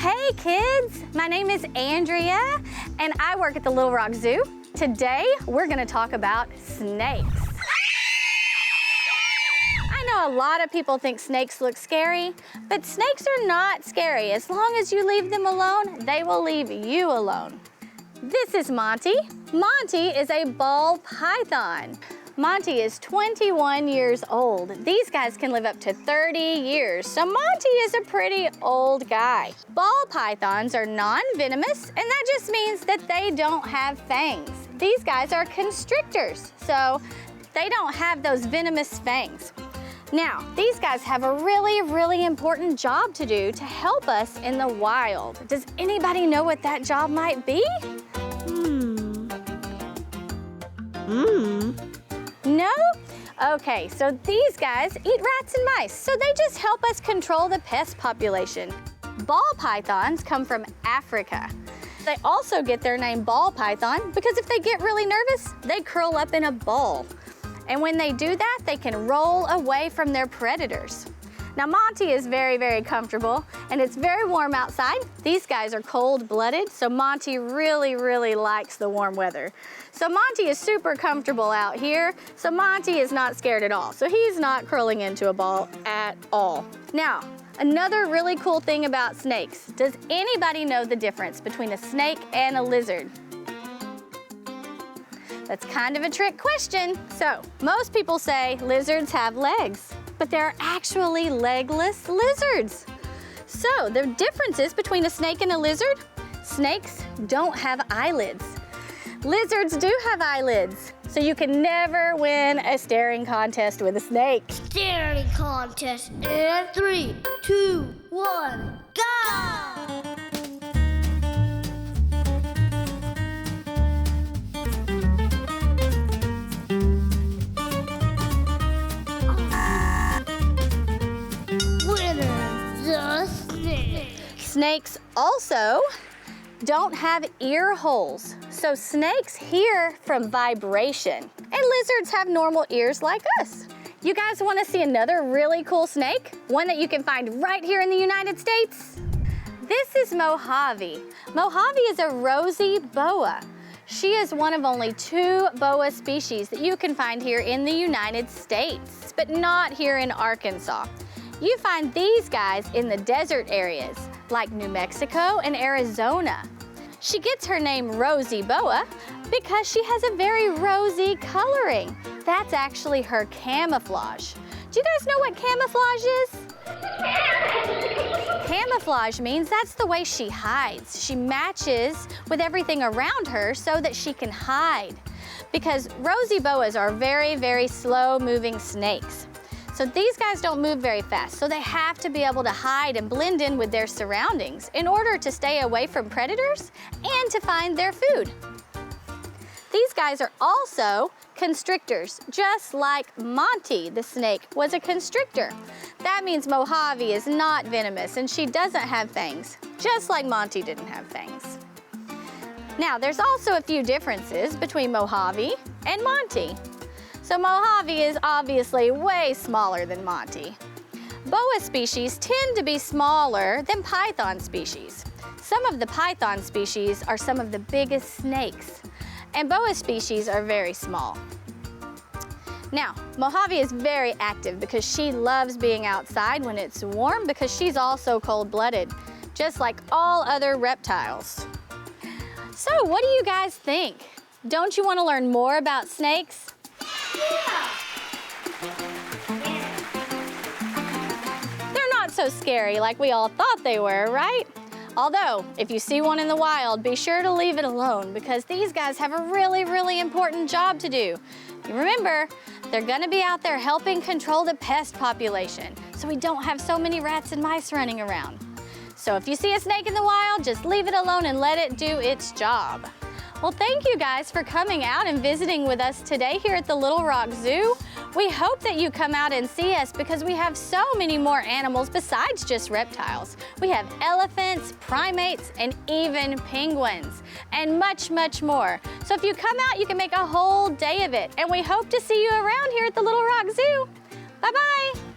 Hey kids, my name is Andrea and I work at the Little Rock Zoo. Today we're going to talk about snakes. I know a lot of people think snakes look scary, but snakes are not scary. As long as you leave them alone, they will leave you alone. This is Monty. Monty is a ball python. Monty is 21 years old. These guys can live up to 30 years, so Monty is a pretty old guy. Ball pythons are non-venomous, and that just means that they don't have fangs. These guys are constrictors, so they don't have those venomous fangs. Now, these guys have a really important job to do to help us in the wild. Does anybody know what that job might be? No? Okay, so these guys eat rats and mice, so they just help us control the pest population. Ball pythons come from Africa. They also get their name ball python because if they get really nervous, they curl up in a ball. And when they do that, they can roll away from their predators. Now Monty is very comfortable and it's very warm outside. These guys are cold-blooded, so Monty really likes the warm weather. So Monty is super comfortable out here, so Monty is not scared at all. So he's not curling into a ball at all. Now, another really cool thing about snakes. Does anybody know the difference between a snake and a lizard? That's kind of a trick question. So, most people say lizards have legs, but they're actually legless lizards. So, the differences between a snake and a lizard: snakes don't have eyelids. Lizards do have eyelids, so you can never win a staring contest with a snake. Staring contest in 3, 2, 1, go! Snakes also don't have ear holes, so snakes hear from vibration, and lizards have normal ears like us. You guys want to see another really cool snake? One that you can find right here in the United States? This is Mojave. Mojave is a Rosy Boa. She is one of only 2 boa species that you can find here in the United States, but not here in Arkansas. You find these guys in the desert areas, like New Mexico and Arizona. She gets her name Rosy Boa because she has a very rosy coloring. That's actually her camouflage. Do you guys know what camouflage is? Camouflage means that's the way she hides. She matches with everything around her so that she can hide. Because Rosy Boas are very slow-moving snakes. So these guys don't move very fast, so they have to be able to hide and blend in with their surroundings in order to stay away from predators and to find their food. These guys are also constrictors, just like Monty, the snake, was a constrictor. That means Mojave is not venomous and she doesn't have fangs, just like Monty didn't have fangs. Now, there's also a few differences between Mojave and Monty. So Mojave is obviously way smaller than Monty. Boa species tend to be smaller than python species. Some of the python species are some of the biggest snakes, and boa species are very small. Now, Mojave is very active because she loves being outside when it's warm because she's also cold-blooded, just like all other reptiles. So what do you guys think? Don't you want to learn more about snakes? They're not so scary like we all thought they were, right? Although, if you see one in the wild, be sure to leave it alone because these guys have a really important job to do. Remember, they're gonna be out there helping control the pest population so we don't have so many rats and mice running around. So if you see a snake in the wild, just leave it alone and let it do its job. Well, thank you guys for coming out and visiting with us today here at the Little Rock Zoo. We hope that you come out and see us because we have so many more animals besides just reptiles. We have elephants, primates, and even penguins, and much more. So if you come out, you can make a whole day of it. And we hope to see you around here at the Little Rock Zoo. Bye-bye.